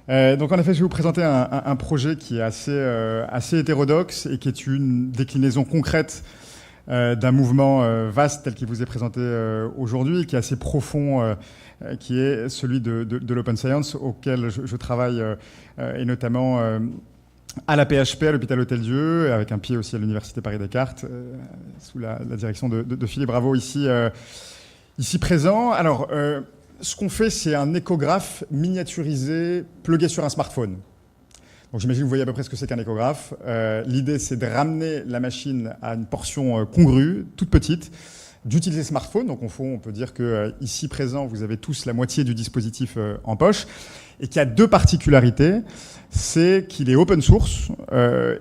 Donc en effet, je vais vous présenter un projet qui est assez hétérodoxe et qui est une déclinaison concrète d'un mouvement vaste tel qu'il vous est présenté aujourd'hui, qui est assez profond, qui est celui de l'open science auquel je travaille, et notamment à la PHP, à l'hôpital Hôtel-Dieu, avec un pied aussi à l'université Paris-Descartes, sous la direction de Philippe Bravo ici présent. Alors, ce qu'on fait, c'est un échographe miniaturisé, plugué sur un smartphone. Donc j'imagine que vous voyez à peu près ce que c'est qu'un échographe. L'idée, c'est de ramener la machine à une portion congrue, toute petite, d'utiliser smartphone. Donc on peut dire que ici présent, vous avez tous la moitié du dispositif en poche, et qu'il y a deux particularités. C'est qu'il est open source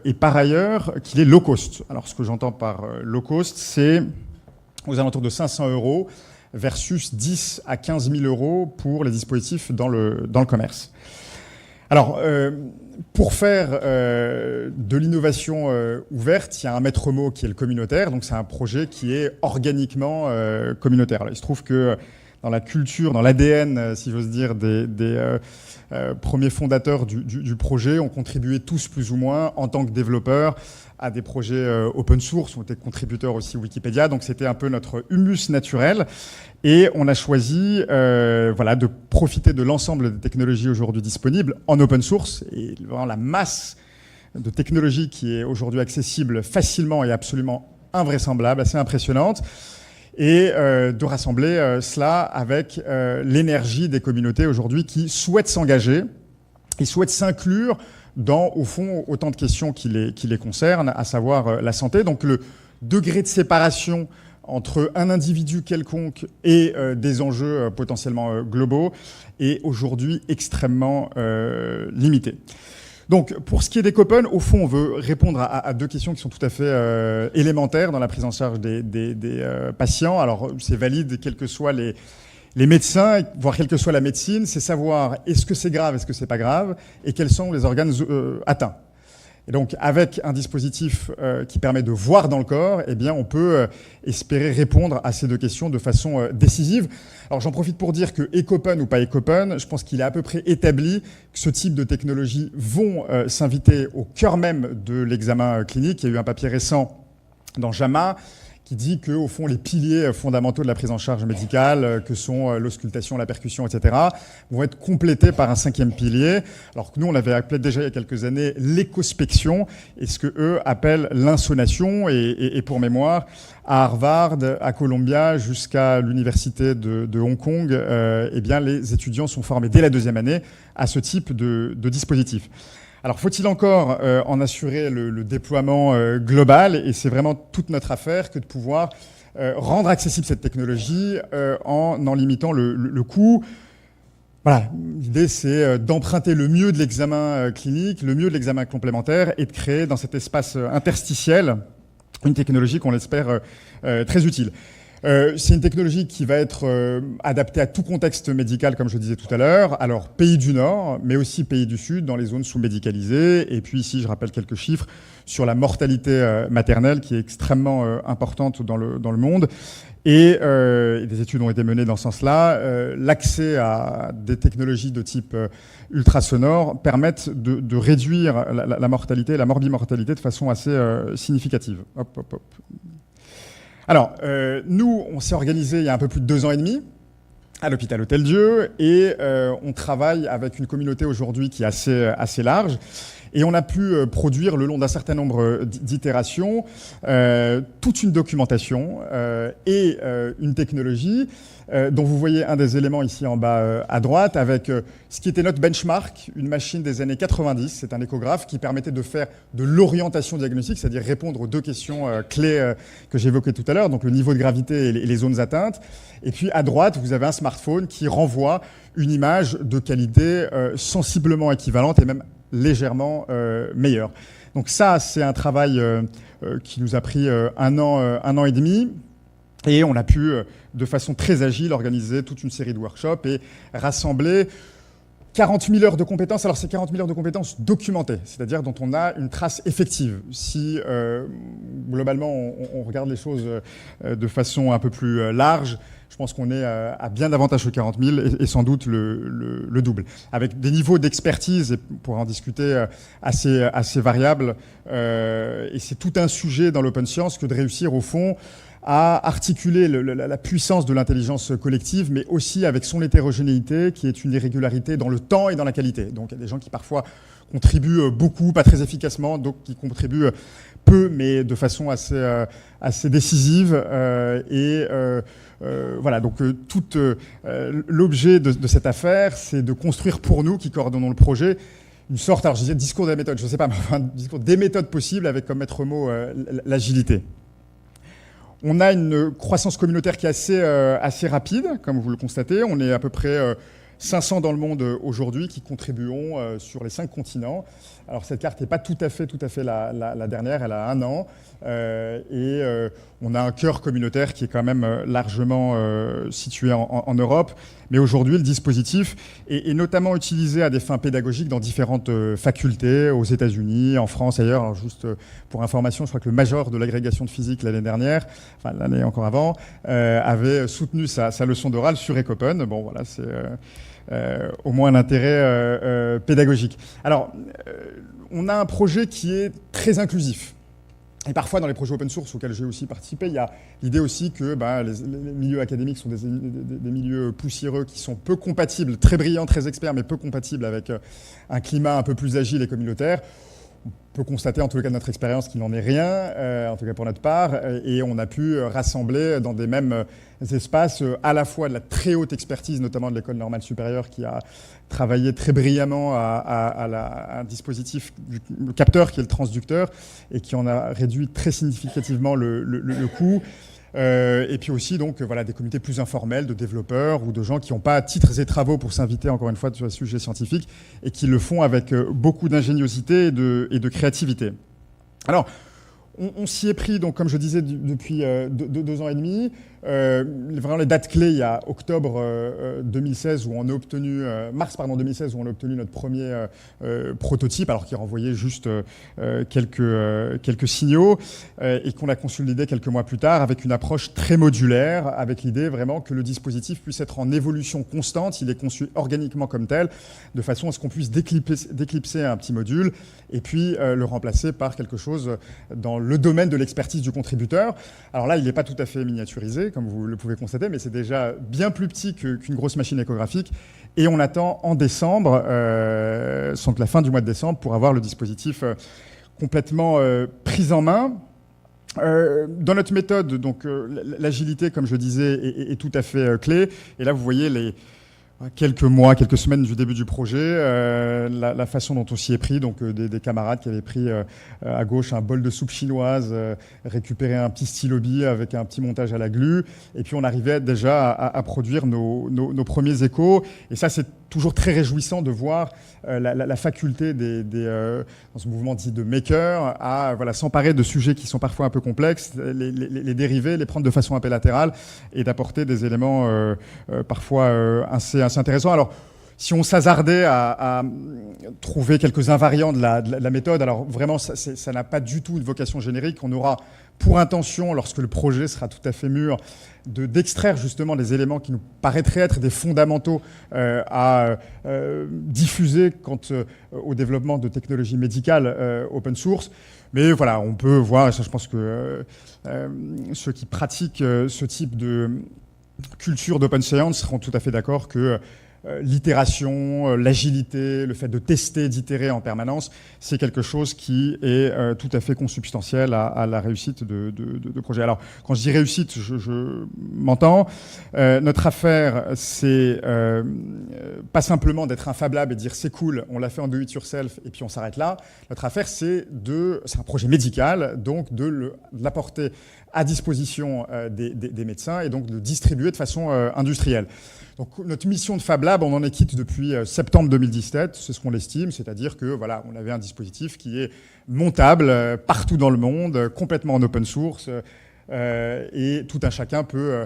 et par ailleurs qu'il est low cost. Alors ce que j'entends par low cost, c'est aux alentours de 500 € versus 10 à 15 000 € pour les dispositifs dans le commerce. Alors, pour faire de l'innovation ouverte, il y a un maître mot qui est le communautaire. Donc, c'est un projet qui est organiquement communautaire. Alors, il se trouve que dans la culture, dans l'ADN, si j'ose dire, des premiers fondateurs du projet, ont contribué tous plus ou moins en tant que développeurs à des projets open source, ont été contributeurs aussi Wikipédia, donc c'était un peu notre humus naturel. Et on a choisi de profiter de l'ensemble des technologies aujourd'hui disponibles en open source, et vraiment la masse de technologies qui est aujourd'hui accessible facilement et absolument invraisemblable, assez impressionnante, et de rassembler cela avec l'énergie des communautés aujourd'hui qui souhaitent s'engager et souhaitent s'inclure dans, au fond, autant de questions qui les concernent, à savoir la santé. Donc le degré de séparation entre un individu quelconque et des enjeux potentiellement globaux est aujourd'hui extrêmement limité. Donc, pour ce qui est des Copen, au fond, on veut répondre à deux questions qui sont tout à fait élémentaires dans la prise en charge des patients. Alors, c'est valide, quels que soient les médecins, voire quelle que soit la médecine, c'est savoir est-ce que c'est grave, est-ce que c'est pas grave, et quels sont les organes atteints. Et donc, avec un dispositif qui permet de voir dans le corps, eh bien, on peut espérer répondre à ces deux questions de façon décisive. Alors, j'en profite pour dire que Ecopen ou pas Ecopen, je pense qu'il est à peu près établi que ce type de technologies vont s'inviter au cœur même de l'examen clinique. Il y a eu un papier récent dans JAMA qui dit que, au fond, les piliers fondamentaux de la prise en charge médicale, que sont l'auscultation, la percussion, etc., vont être complétés par un cinquième pilier. Alors que nous, on l'avait appelé déjà il y a quelques années l'écospection, et ce que eux appellent l'insonation. Et pour mémoire, à Harvard, à Columbia, jusqu'à l'université de Hong Kong, eh bien, les étudiants sont formés dès la deuxième année à ce type de dispositif. Alors, faut-il encore en assurer le déploiement global? Et c'est vraiment toute notre affaire que de pouvoir rendre accessible cette technologie en limitant le coût. Voilà, l'idée c'est d'emprunter le mieux de l'examen clinique, le mieux de l'examen complémentaire et de créer dans cet espace interstitiel une technologie qu'on espère très utile. C'est une technologie qui va être adaptée à tout contexte médical, comme je le disais tout à l'heure. Alors, pays du Nord, mais aussi pays du Sud, dans les zones sous-médicalisées. Et puis ici, je rappelle quelques chiffres sur la mortalité maternelle, qui est extrêmement importante dans le monde. Et des études ont été menées dans ce sens-là. L'accès à des technologies de type ultrasonore permettent de réduire la mortalité, la morbimortalité de façon assez significative. Hop, hop, hop. Alors, nous, on s'est organisé il y a un peu plus de 2 ans et demi à l'hôpital Hôtel-Dieu et on travaille avec une communauté aujourd'hui qui est assez large. Et on a pu produire, le long d'un certain nombre d'itérations, toute une documentation et une technologie dont vous voyez un des éléments ici en bas à droite, avec ce qui était notre benchmark, une machine des années 90. C'est un échographe qui permettait de faire de l'orientation diagnostique, c'est-à-dire répondre aux deux questions clés que j'évoquais tout à l'heure, donc le niveau de gravité et les zones atteintes. Et puis à droite, vous avez un smartphone qui renvoie une image de qualité sensiblement équivalente et même légèrement meilleure. Donc ça, c'est un travail qui nous a pris un an et demi. Et on a pu, de façon très agile, organiser toute une série de workshops et rassembler 40 000 heures de compétences, alors c'est 40 000 heures de compétences documentées, c'est-à-dire dont on a une trace effective. Si globalement on regarde les choses de façon un peu plus large, je pense qu'on est à bien davantage que 40 000 et sans doute le double. Avec des niveaux d'expertise, et on pourra en discuter, assez variables. Et c'est tout un sujet dans l'open science que de réussir au fond à articuler la puissance de l'intelligence collective, mais aussi avec son hétérogénéité, qui est une irrégularité dans le temps et dans la qualité. Donc il y a des gens qui parfois contribuent beaucoup, pas très efficacement, donc qui contribuent peu, mais de façon assez décisive. Voilà, donc l'objet de cette affaire, c'est de construire pour nous, qui coordonnons le projet, une sorte, alors je disais discours de la méthode, je ne sais pas, mais enfin, discours des méthodes possibles avec comme maître mot l'agilité. On a une croissance communautaire qui est assez rapide, comme vous le constatez. On est à peu près 500 dans le monde aujourd'hui qui contribuons sur les 5 continents. Alors cette carte n'est pas tout à fait la dernière, elle a 1 an. On a un cœur communautaire qui est quand même largement situé en Europe. Mais aujourd'hui, le dispositif est notamment utilisé à des fins pédagogiques dans différentes facultés, aux États-Unis, en France, ailleurs. Alors juste pour information, je crois que le major de l'agrégation de physique l'année dernière, enfin l'année encore avant, avait soutenu sa leçon d'oral sur Ecopen. Bon, voilà, c'est au moins un intérêt pédagogique. Alors, on a un projet qui est très inclusif. Et parfois, dans les projets open source auxquels j'ai aussi participé, il y a l'idée aussi que les milieux académiques sont des milieux poussiéreux qui sont peu compatibles, très brillants, très experts, mais peu compatibles avec un climat un peu plus agile et communautaire. On peut constater, en tout cas de notre expérience, qu'il n'en est rien, en tout cas pour notre part, et on a pu rassembler dans des mêmes espaces à la fois de la très haute expertise, notamment de l'École normale supérieure, qui a travaillé très brillamment à un dispositif, le capteur qui est le transducteur, et qui en a réduit très significativement le coût. Et puis aussi donc voilà, des communautés plus informelles de développeurs ou de gens qui n'ont pas titres et travaux pour s'inviter encore une fois sur un sujet scientifique et qui le font avec beaucoup d'ingéniosité et de créativité. Alors, on s'y est pris, donc, comme je disais, depuis 2 ans et demi. Vraiment les dates clés, il y a octobre 2016 où on a obtenu, mars 2016 où on a obtenu notre premier prototype, alors qui renvoyait juste quelques signaux, et qu'on a consolidé quelques mois plus tard avec une approche très modulaire, avec l'idée vraiment que le dispositif puisse être en évolution constante. Il est conçu organiquement comme tel, de façon à ce qu'on puisse déclipser un petit module et puis le remplacer par quelque chose dans le domaine de l'expertise du contributeur. Alors là, il n'est pas tout à fait miniaturisé, comme vous le pouvez constater, mais c'est déjà bien plus petit qu'une grosse machine échographique. Et on attend en décembre, sans que la fin du mois de décembre, pour avoir le dispositif complètement pris en main. Dans notre méthode, donc l'agilité, comme je disais, est tout à fait clé. Et là, vous voyez quelques mois, quelques semaines du début du projet, la façon dont on s'y est pris, donc des camarades qui avaient pris à gauche un bol de soupe chinoise, récupéré un petit stylo bille avec un petit montage à la glu, et puis on arrivait déjà à produire nos premiers échos. Et ça, c'est toujours très réjouissant de voir la faculté dans ce mouvement dit de maker à s'emparer de sujets qui sont parfois un peu complexes, les dériver, les prendre de façon un peu latérale et d'apporter des éléments parfois assez intéressants. Alors, si on s'hasardait à trouver quelques invariants de la méthode, alors vraiment, ça n'a pas du tout une vocation générique. On aura pour intention, lorsque le projet sera tout à fait mûr, d'extraire justement des éléments qui nous paraîtraient être des fondamentaux à diffuser quant au développement de technologies médicales open source. Mais voilà, on peut voir, et ça je pense que ceux qui pratiquent ce type de culture d'open science seront tout à fait d'accord que l'itération, l'agilité, le fait de tester, d'itérer en permanence, c'est quelque chose qui est tout à fait consubstantiel à la réussite de projet. Alors, quand je dis réussite, je m'entends. Notre affaire, c'est pas simplement d'être un Fab Lab et dire c'est cool, on l'a fait en do it yourself et puis on s'arrête là. Notre affaire, c'est un projet médical, donc de l'apporter à disposition des médecins et donc de le distribuer de façon industrielle. Donc notre mission de Fab Lab, on en est quitte depuis septembre 2017, c'est ce qu'on estime, c'est-à-dire que voilà, on avait un dispositif qui est montable partout dans le monde, complètement en open source, et tout un chacun peut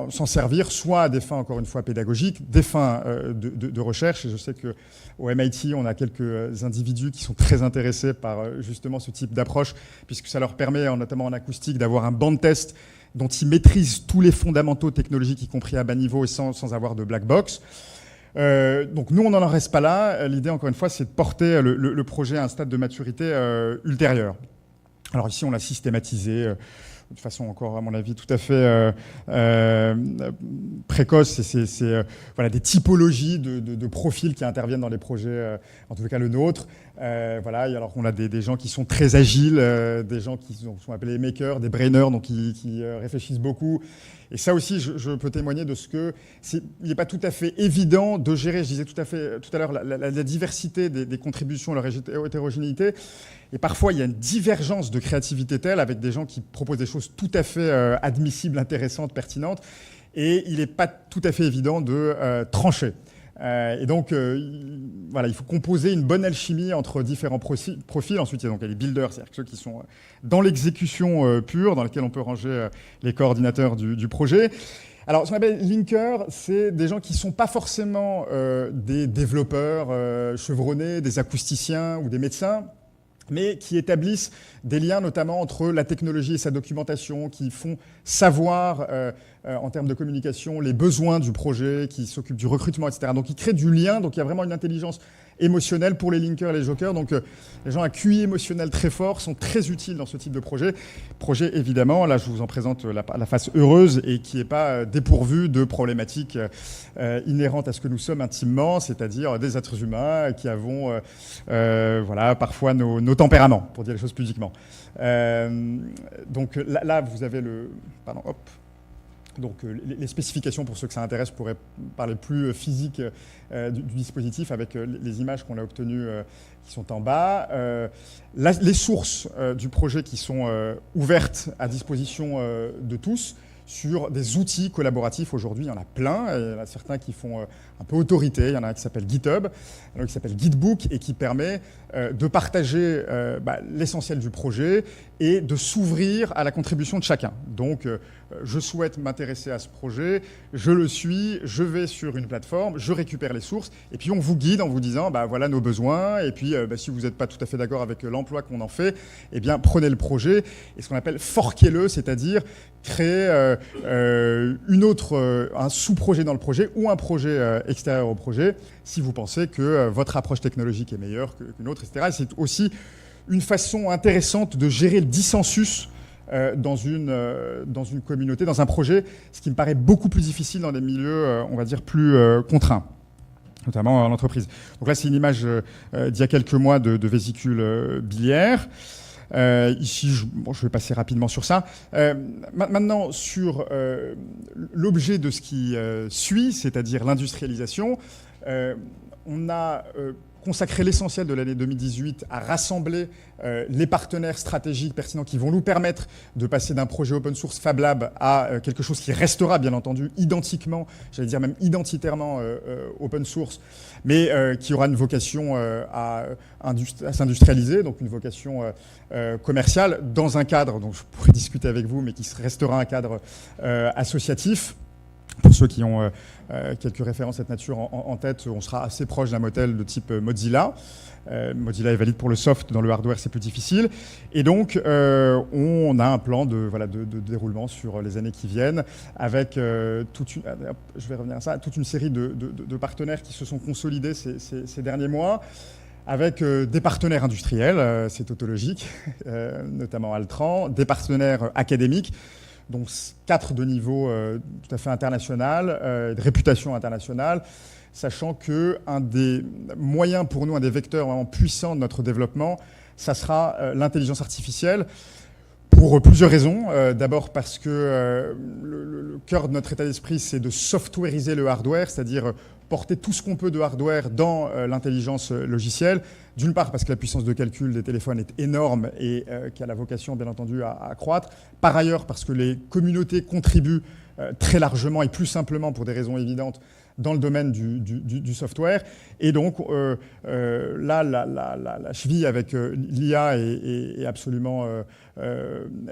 s'en servir, soit à des fins, encore une fois, pédagogiques, des fins de recherche. Et je sais qu'au MIT, on a quelques individus qui sont très intéressés par justement ce type d'approche, puisque ça leur permet, notamment en acoustique, d'avoir un banc de test dont ils maîtrisent tous les fondamentaux technologiques, y compris à bas niveau et sans avoir de black box. Donc nous, on n'en reste pas là. L'idée, encore une fois, c'est de porter le projet à un stade de maturité ultérieur. Alors ici, on l'a systématisé de façon encore, à mon avis, tout à fait précoce. C'est voilà, des typologies de profils qui interviennent dans les projets, en tout cas le nôtre. Voilà, alors on a des gens qui sont très agiles, des gens qui sont appelés makers, des brainers, donc qui réfléchissent beaucoup. Et ça aussi, je peux témoigner de ce que il n'est pas tout à fait évident de gérer. Je disais tout à l'heure la diversité des contributions, leur hétérogénéité. Et parfois, il y a une divergence de créativité telle avec des gens qui proposent des choses tout à fait admissibles, intéressantes, pertinentes. Et il n'est pas tout à fait évident de trancher. Et donc, voilà, il faut composer une bonne alchimie entre différents profils. Ensuite, il y a les builders, c'est-à-dire ceux qui sont dans l'exécution pure, dans laquelle on peut ranger les coordinateurs du projet. Alors, ce qu'on appelle linker, c'est des gens qui ne sont pas forcément des développeurs chevronnés, des acousticiens ou des médecins, mais qui établissent des liens notamment entre la technologie et sa documentation, qui font savoir en termes de communication les besoins du projet, qui s'occupent du recrutement, etc. Donc ils créent du lien, donc il y a vraiment une intelligence émotionnelle pour les linkers et les jokers. Donc les gens à QI émotionnel très fort sont très utiles dans ce type de projet. Projet évidemment, là je vous en présente la face heureuse et qui n'est pas dépourvue de problématiques inhérentes à ce que nous sommes intimement, c'est-à-dire des êtres humains qui avons voilà, parfois nos tempéraments, pour dire les choses pudiquement. Donc là, vous avez le... Pardon, hop. Donc les spécifications, pour ceux que ça intéresse, pourraient parler plus physique du dispositif avec les images qu'on a obtenues qui sont en bas. Les sources du projet qui sont ouvertes à disposition de tous sur des outils collaboratifs. Aujourd'hui, il y en a plein. Il y en a certains qui font un peu autorité. Il y en a un qui s'appelle GitHub, un autre qui s'appelle Gitbook et qui permet de partager l'essentiel du projet et de s'ouvrir à la contribution de chacun. Donc, je souhaite m'intéresser à ce projet, je le suis, je vais sur une plateforme, je récupère les sources, et puis on vous guide en vous disant, voilà nos besoins, et puis si vous n'êtes pas tout à fait d'accord avec l'emploi qu'on en fait, eh bien prenez le projet, et ce qu'on appelle forquez-le, c'est-à-dire créer un sous-projet dans le projet ou un projet extérieur au projet, si vous pensez que votre approche technologique est meilleure qu'une autre, etc. Et c'est aussi une façon intéressante de gérer le dissensus dans une communauté, dans un projet, ce qui me paraît beaucoup plus difficile dans des milieux, on va dire, plus contraints, notamment en entreprise. Donc là, c'est une image d'il y a quelques mois de vésicule biliaire. Ici, je vais passer rapidement sur ça. Maintenant, sur l'objet de ce qui suit, c'est-à-dire l'industrialisation, on a consacré l'essentiel de l'année 2018 à rassembler les partenaires stratégiques pertinents qui vont nous permettre de passer d'un projet open source Fab Lab à quelque chose qui restera bien entendu identiquement, j'allais dire même identitairement open source, mais qui aura une vocation à s'industrialiser, donc une vocation commerciale dans un cadre dont je pourrais discuter avec vous, mais qui restera un cadre associatif. Pour ceux qui ont quelques références à cette nature en tête, on sera assez proche d'un modèle de type Mozilla. Mozilla est valide pour le soft, dans le hardware c'est plus difficile. Et donc on a un plan de déroulement sur les années qui viennent avec je vais revenir à ça, toute une série de partenaires qui se sont consolidés ces derniers mois, avec des partenaires industriels, c'est tautologique, notamment Altran, des partenaires académiques, donc 4 de niveau tout à fait international, de réputation internationale, sachant qu'un des moyens pour nous, un des vecteurs vraiment puissants de notre développement, ça sera l'intelligence artificielle, pour plusieurs raisons. D'abord parce que le cœur de notre état d'esprit, c'est de softwareiser le hardware, c'est-à-dire porter tout ce qu'on peut de hardware dans l'intelligence logicielle. D'une part, parce que la puissance de calcul des téléphones est énorme et qui a la vocation, bien entendu, à croître. Par ailleurs, parce que les communautés contribuent très largement et plus simplement, pour des raisons évidentes, dans le domaine du software. Et donc là, la cheville avec l'IA est absolument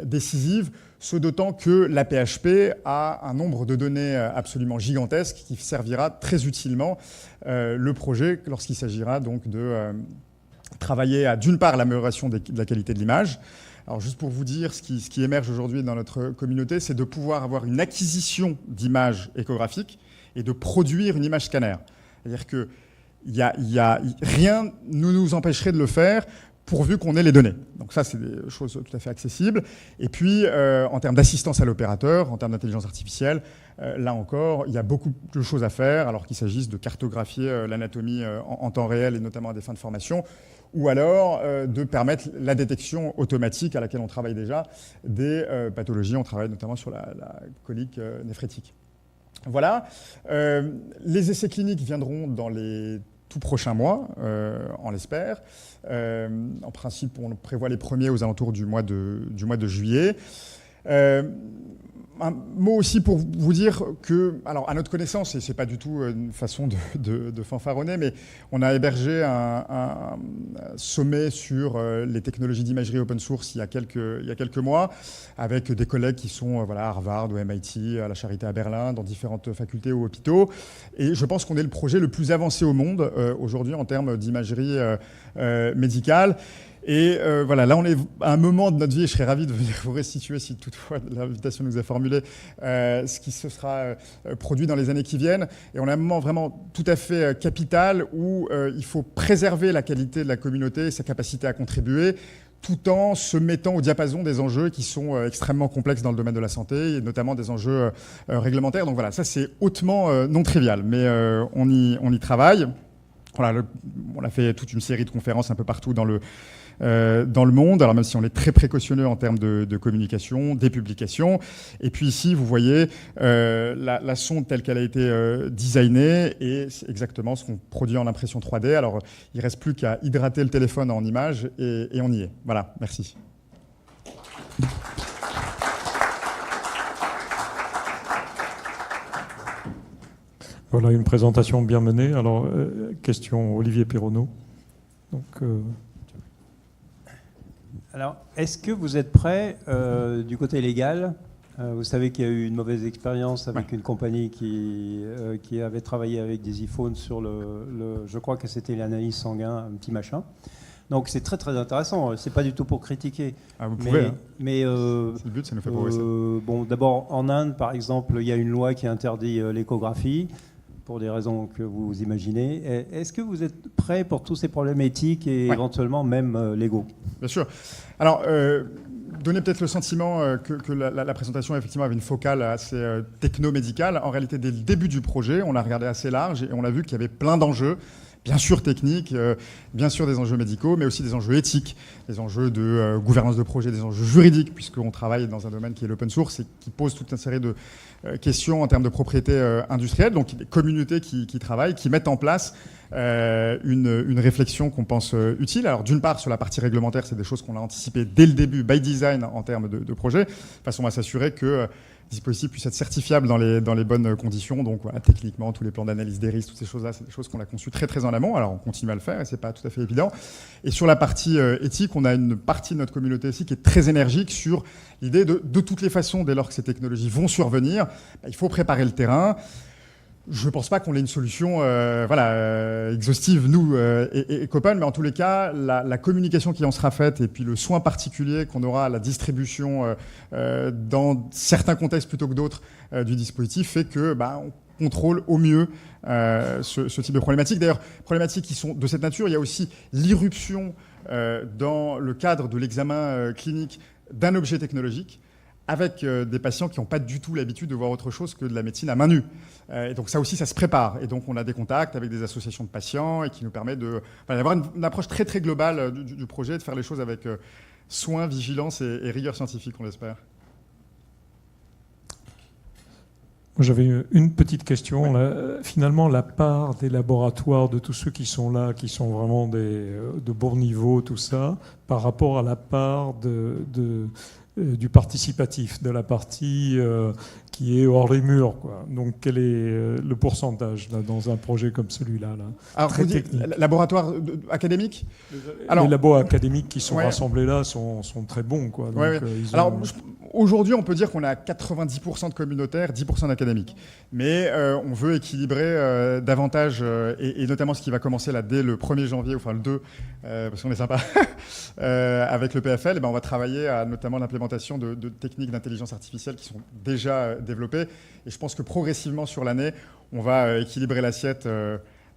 décisive, ce d'autant que la PHP a un nombre de données absolument gigantesque qui servira très utilement le projet lorsqu'il s'agira donc de travailler à, d'une part, l'amélioration de la qualité de l'image. Alors juste pour vous dire, ce qui émerge aujourd'hui dans notre communauté, c'est de pouvoir avoir une acquisition d'images échographiques et de produire une image scanner. C'est-à-dire que rien ne nous empêcherait de le faire pourvu qu'on ait les données. Donc ça, c'est des choses tout à fait accessibles. Et puis, en termes d'assistance à l'opérateur, en termes d'intelligence artificielle, là encore, il y a beaucoup de choses à faire, alors qu'il s'agisse de cartographier l'anatomie en temps réel et notamment à des fins de formation, ou alors de permettre la détection automatique à laquelle on travaille déjà des pathologies. On travaille notamment sur la colique néphrétique. Voilà. Les essais cliniques viendront dans les tout prochains mois, on l'espère. En principe, on prévoit les premiers aux alentours du mois de juillet. Un mot aussi pour vous dire que, alors à notre connaissance, et c'est pas du tout une façon de fanfaronner, mais on a hébergé un sommet sur les technologies d'imagerie open source il y a quelques mois, avec des collègues qui sont à Harvard ou MIT, à la Charité à Berlin, dans différentes facultés ou hôpitaux. Et je pense qu'on est le projet le plus avancé au monde aujourd'hui en termes d'imagerie médicale. Et voilà, là on est à un moment de notre vie, et je serais ravi de venir vous restituer, si toutefois l'invitation nous a formulé, ce qui se sera produit dans les années qui viennent. Et on a un moment vraiment tout à fait capital où il faut préserver la qualité de la communauté et sa capacité à contribuer, tout en se mettant au diapason des enjeux qui sont extrêmement complexes dans le domaine de la santé, et notamment des enjeux réglementaires. Donc voilà, ça c'est hautement non trivial, mais on y travaille. Voilà, on a fait toute une série de conférences un peu partout dans le monde, alors même si on est très précautionneux en termes de communication, des publications. Et puis ici, vous voyez la sonde telle qu'elle a été designée, et c'est exactement ce qu'on produit en impression 3D. Alors, il ne reste plus qu'à hydrater le téléphone en images, et on y est. Voilà, merci. Voilà une présentation bien menée. Alors, question Olivier Perronneau. Donc, Alors, est-ce que vous êtes prêt du côté légal? Vous savez qu'il y a eu une mauvaise expérience avec une compagnie qui avait travaillé avec des iPhones sur je crois que c'était l'analyse sanguin, un petit machin. Donc c'est très très intéressant. C'est pas du tout pour critiquer. Ah, vous pouvez. Mais c'est le but, ça nous fait progresser. Bon, d'abord en Inde, par exemple, il y a une loi qui interdit l'échographie, pour des raisons que vous imaginez. Est-ce que vous êtes prêt pour tous ces problèmes éthiques et éventuellement même légaux? Bien sûr. Alors, donner peut-être le sentiment que la présentation effectivement avait une focale assez techno-médicale. En réalité, dès le début du projet, on a regardé assez large et on a vu qu'il y avait plein d'enjeux. Bien sûr techniques, bien sûr des enjeux médicaux, mais aussi des enjeux éthiques, des enjeux de gouvernance de projet, des enjeux juridiques, puisqu'on travaille dans un domaine qui est l'open source et qui pose toute une série de questions en termes de propriété industrielle. Donc des communautés qui travaillent, qui mettent en place une réflexion qu'on pense utile. Alors d'une part, sur la partie réglementaire, c'est des choses qu'on a anticipées dès le début, by design, en termes de projet, de façon à s'assurer que les dispositifs puissent être certifiables dans les bonnes conditions. Donc voilà, techniquement, tous les plans d'analyse des risques, toutes ces choses-là, c'est des choses qu'on a conçues très très en amont. Alors on continue à le faire et c'est pas tout à fait évident. Et sur la partie éthique, on a une partie de notre communauté aussi qui est très énergique sur l'idée de toutes les façons, dès lors que ces technologies vont survenir, il faut préparer le terrain. Je ne pense pas qu'on ait une solution exhaustive, nous, et copains, mais en tous les cas, la communication qui en sera faite et puis le soin particulier qu'on aura à la distribution dans certains contextes plutôt que d'autres du dispositif fait que on contrôle au mieux ce type de problématiques. D'ailleurs, problématiques qui sont de cette nature, il y a aussi l'irruption dans le cadre de l'examen clinique d'un objet technologique, avec des patients qui n'ont pas du tout l'habitude de voir autre chose que de la médecine à main nue. Et donc ça aussi, ça se prépare. Et donc on a des contacts avec des associations de patients et qui nous permet d'avoir une approche très très globale du projet, de faire les choses avec soin, vigilance et rigueur scientifique, on l'espère. J'avais une petite question. Là, finalement, la part des laboratoires, de tous ceux qui sont là, qui sont vraiment de bon niveau, tout ça, par rapport à la part du participatif, de la partie qui est hors les murs, quoi. Donc, quel est le pourcentage là, dans un projet comme celui-là là, Alors, très technique. Laboratoire académique. Les labos académiques qui sont Ouais. rassemblés là sont très bons, quoi. Donc, Ouais. ils Alors, ont... aujourd'hui, on peut dire qu'on est à 90% de communautaires, 10% d'académiques. Mais on veut équilibrer davantage, et notamment ce qui va commencer là dès le 1er janvier, enfin le 2, parce qu'on est sympa, avec le PFL, on va travailler à notamment l'implémentation de techniques d'intelligence artificielle qui sont déjà développées. Et je pense que progressivement sur l'année, on va équilibrer l'assiette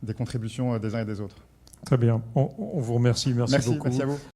des contributions des uns et des autres. Très bien. On vous remercie. Merci beaucoup. Merci à vous.